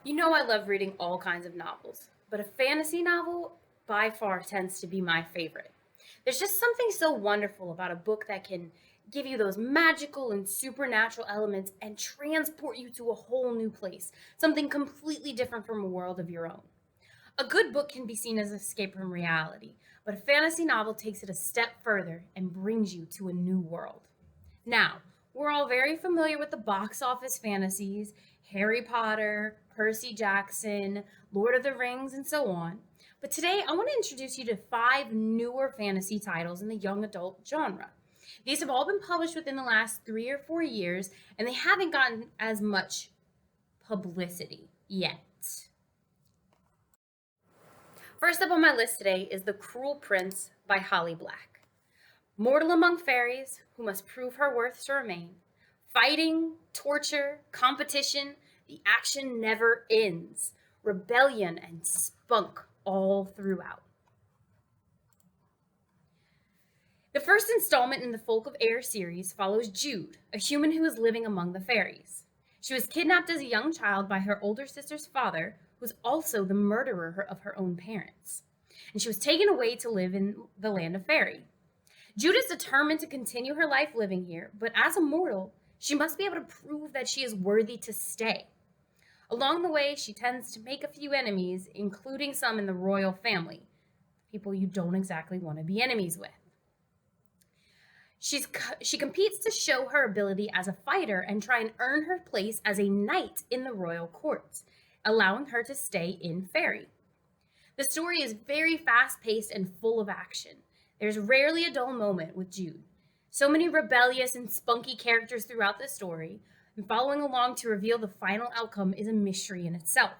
You know, I love reading all kinds of novels, but a fantasy novel by far tends to be my favorite. There's just something so wonderful about a book that can give you those magical and supernatural elements and transport you to a whole new place, something completely different from a world of your own. A good book can be seen as an escape from reality, but a fantasy novel takes it a step further and brings you to a new world. Now, we're all very familiar with the box office fantasies Harry Potter, Percy Jackson, Lord of the Rings, and so on. But today, I want to introduce you to five newer fantasy titles in the young adult genre. These have all been published within the last 3 or 4 years, and they haven't gotten as much publicity yet. First up on my list today is The Cruel Prince by Holly Black. Mortal among fairies, who must prove her worth to remain. Fighting, torture, competition, the action never ends. Rebellion and spunk all throughout. The first installment in the Folk of Air series follows Jude, a human who is living among the fairies. She was kidnapped as a young child by her older sister's father, who was also the murderer of her own parents. And she was taken away to live in the land of fairy. Jude is determined to continue her life living here, but as a mortal, she must be able to prove that she is worthy to stay. Along the way, she tends to make a few enemies, including some in the royal family, people you don't exactly want to be enemies with. She competes to show her ability as a fighter and try and earn her place as a knight in the royal courts, allowing her to stay in fairy. The story is very fast paced and full of action. There's rarely a dull moment with Jude. So many rebellious and spunky characters throughout the story, and following along to reveal the final outcome is a mystery in itself.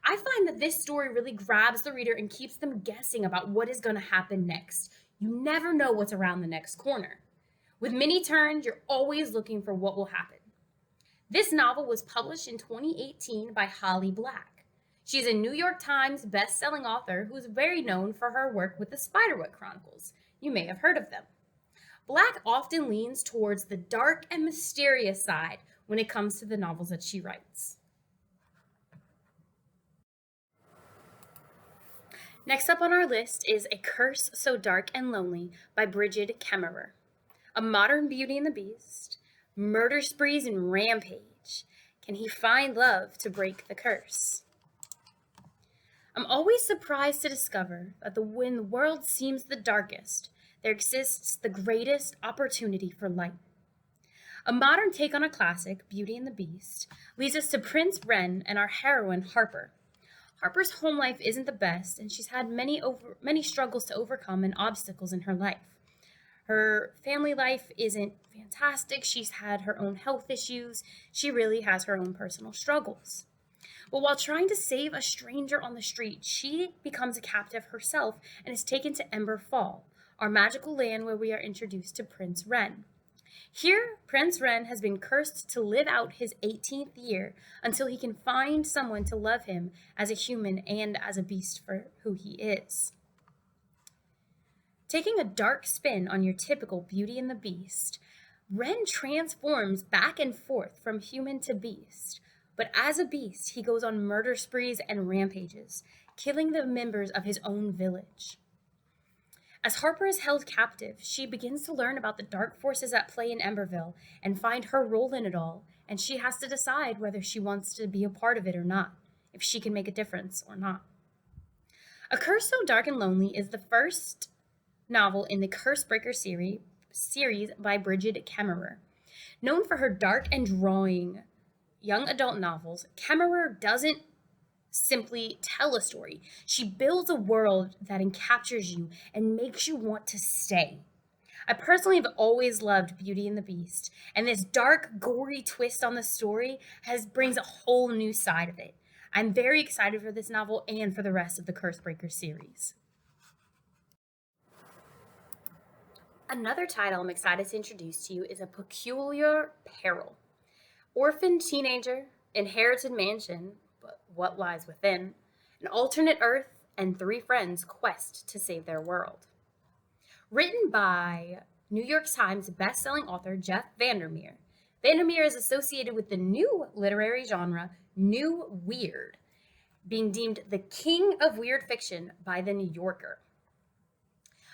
I find that this story really grabs the reader and keeps them guessing about what is going to happen next. You never know what's around the next corner. With many turns, you're always looking for what will happen. This novel was published in 2018 by Holly Black. She's a New York Times best-selling author who is very known for her work with the Spiderwick Chronicles. You may have heard of them. Black often leans towards the dark and mysterious side when it comes to the novels that she writes. Next up on our list is A Curse So Dark and Lonely by Bridget Kemmerer. A modern Beauty and the Beast, murder sprees and rampage. Can he find love to break the curse? I'm always surprised to discover that when the world seems the darkest, there exists the greatest opportunity for light. A modern take on a classic, Beauty and the Beast, leads us to Prince Ren and our heroine, Harper. Harper's home life isn't the best, and she's had many struggles to overcome and obstacles in her life. Her family life isn't fantastic. She's had her own health issues. She really has her own personal struggles. But while trying to save a stranger on the street, she becomes a captive herself and is taken to Ember Fall, our magical land where we are introduced to Prince Ren. Here, Prince Ren has been cursed to live out his 18th year until he can find someone to love him as a human and as a beast for who he is. Taking a dark spin on your typical Beauty and the Beast, Ren transforms back and forth from human to beast. But as a beast, he goes on murder sprees and rampages, killing the members of his own village. As Harper is held captive, she begins to learn about the dark forces at play in Emberville and find her role in it all, and she has to decide whether she wants to be a part of it or not, if she can make a difference or not. A Curse So Dark and Lonely is the first novel in the Cursebreaker series by Bridget Kemmerer. Known for her dark and drawing young adult novels, Kemmerer doesn't simply tell a story. She builds a world that encaptures you and makes you want to stay. I personally have always loved Beauty and the Beast, and this dark, gory twist on the story brings a whole new side of it. I'm very excited for this novel and for the rest of the Cursebreaker series. Another title I'm excited to introduce to you is A Peculiar Peril. Orphaned teenager, inherited mansion, but what lies within? An alternate Earth and three friends' quest to save their world. Written by New York Times bestselling author Jeff Vandermeer, Vandermeer is associated with the new literary genre, New Weird, being deemed the king of weird fiction by The New Yorker.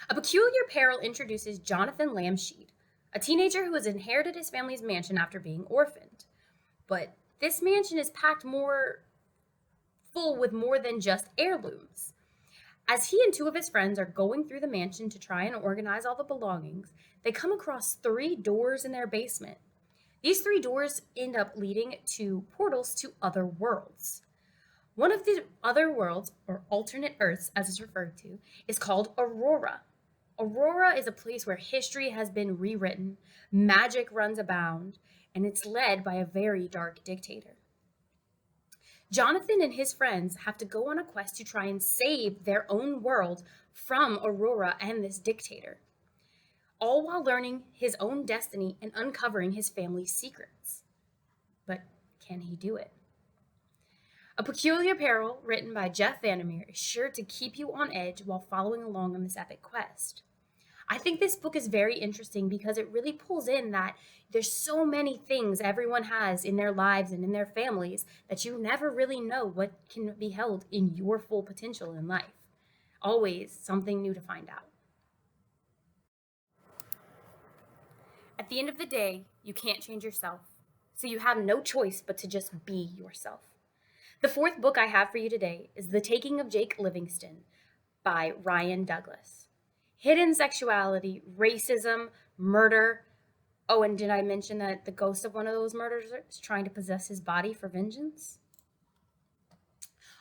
A Peculiar Peril introduces Jonathan Lamsheed, a teenager who has inherited his family's mansion after being orphaned. But this mansion is packed more full with more than just heirlooms. As he and two of his friends are going through the mansion to try and organize all the belongings, they come across three doors in their basement. These three doors end up leading to portals to other worlds. One of the other worlds, or alternate Earths as it's referred to, is called Aurora. Aurora is a place where history has been rewritten, magic runs abound, and it's led by a very dark dictator. Jonathan and his friends have to go on a quest to try and save their own world from Aurora and this dictator, all while learning his own destiny and uncovering his family's secrets. But can he do it? A Peculiar Peril, written by Jeff Vandermeer, is sure to keep you on edge while following along on this epic quest. I think this book is very interesting because it really pulls in that there's so many things everyone has in their lives and in their families that you never really know what can be held in your full potential in life. Always something new to find out. At the end of the day, you can't change yourself, so you have no choice but to just be yourself. The fourth book I have for you today is The Taking of Jake Livingston by Ryan Douglas. Hidden sexuality, racism, murder. Oh, and did I mention that the ghost of one of those murderers is trying to possess his body for vengeance?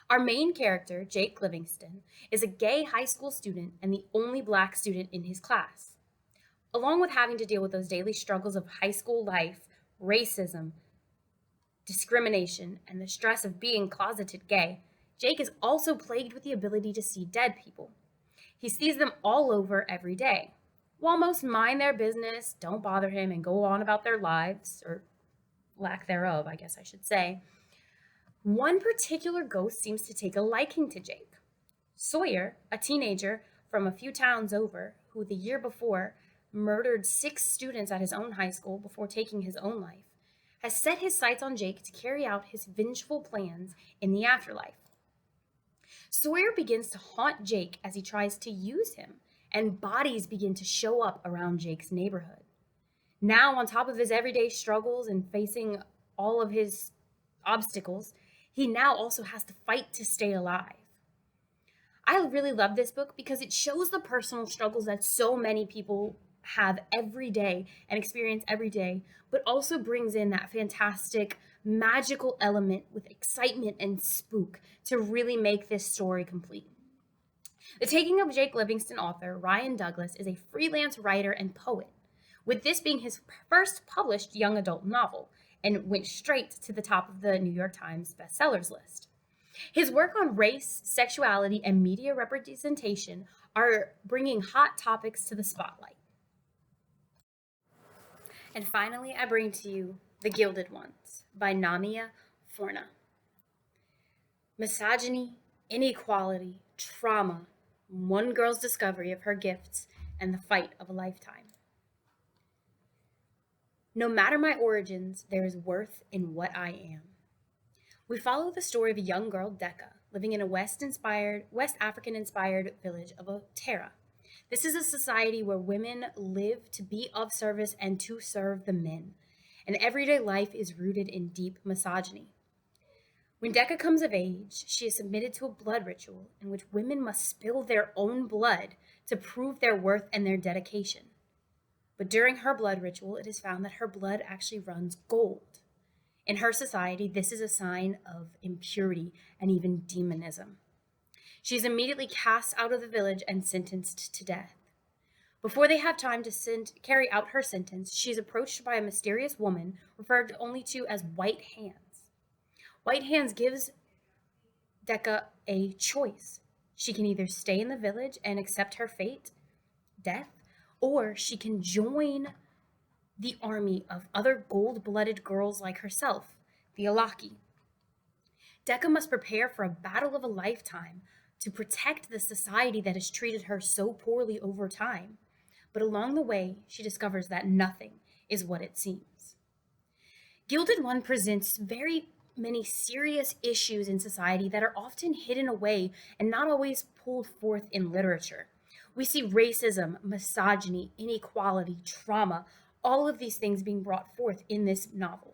Our main character, Jake Livingston, is a gay high school student and the only black student in his class. Along with having to deal with those daily struggles of high school life, racism, discrimination, and the stress of being closeted gay, Jake is also plagued with the ability to see dead people. He sees them all over every day. While most mind their business, don't bother him, and go on about their lives, or lack thereof, I guess I should say, one particular ghost seems to take a liking to Jake. Sawyer, a teenager from a few towns over, who the year before murdered 6 students at his own high school before taking his own life, has set his sights on Jake to carry out his vengeful plans in the afterlife. Sawyer begins to haunt Jake as he tries to use him, and bodies begin to show up around Jake's neighborhood. Now, on top of his everyday struggles and facing all of his obstacles, he now also has to fight to stay alive. I really love this book because it shows the personal struggles that so many people have every day and experience every day, but also brings in that fantastic magical element with excitement and spook to really make this story complete. The Taking of Jake Livingston author Ryan Douglas is a freelance writer and poet, with this being his first published young adult novel, and went straight to the top of the New York Times bestsellers list. His work on race, sexuality, and media representation are bringing hot topics to the spotlight. And finally, I bring to you The Gilded Ones by Namia Forna. Misogyny, inequality, trauma, one girl's discovery of her gifts, and the fight of a lifetime. No matter my origins, there is worth in what I am. We follow the story of a young girl, Decca, living in a West African-inspired village of Otera. This is a society where women live to be of service and to serve the men, and everyday life is rooted in deep misogyny. When Decca comes of age, she is submitted to a blood ritual in which women must spill their own blood to prove their worth and their dedication. But during her blood ritual, it is found that her blood actually runs gold. In her society, this is a sign of impurity and even demonism. She is immediately cast out of the village and sentenced to death. Before they have time to carry out her sentence, she is approached by a mysterious woman referred only to as White Hands. White Hands gives Decca a choice. She can either stay in the village and accept her fate, death, or she can join the army of other gold-blooded girls like herself, the Alaki. Decca must prepare for a battle of a lifetime to protect the society that has treated her so poorly over time. But along the way, she discovers that nothing is what it seems. Gilded One presents very many serious issues in society that are often hidden away and not always pulled forth in literature. We see racism, misogyny, inequality, trauma, all of these things being brought forth in this novel.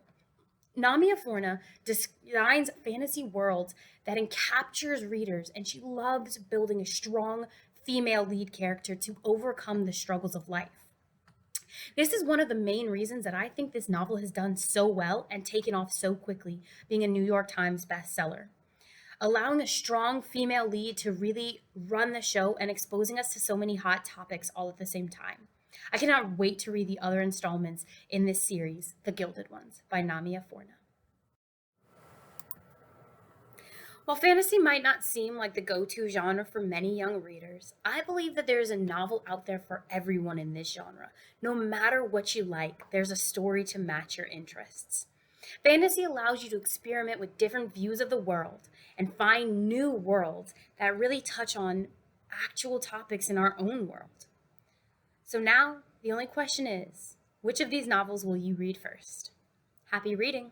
Namia Forna designs fantasy worlds that captures readers, and she loves building a strong female lead character to overcome the struggles of life. This is one of the main reasons that I think this novel has done so well and taken off so quickly, being a New York Times bestseller. Allowing a strong female lead to really run the show and exposing us to so many hot topics all at the same time. I cannot wait to read the other installments in this series, The Gilded Ones, by Namia Forna. While fantasy might not seem like the go to genre for many young readers, I believe that there is a novel out there for everyone in this genre. No matter what you like, there's a story to match your interests. Fantasy allows you to experiment with different views of the world and find new worlds that really touch on actual topics in our own world. So now, the only question is which of these novels will you read first? Happy reading!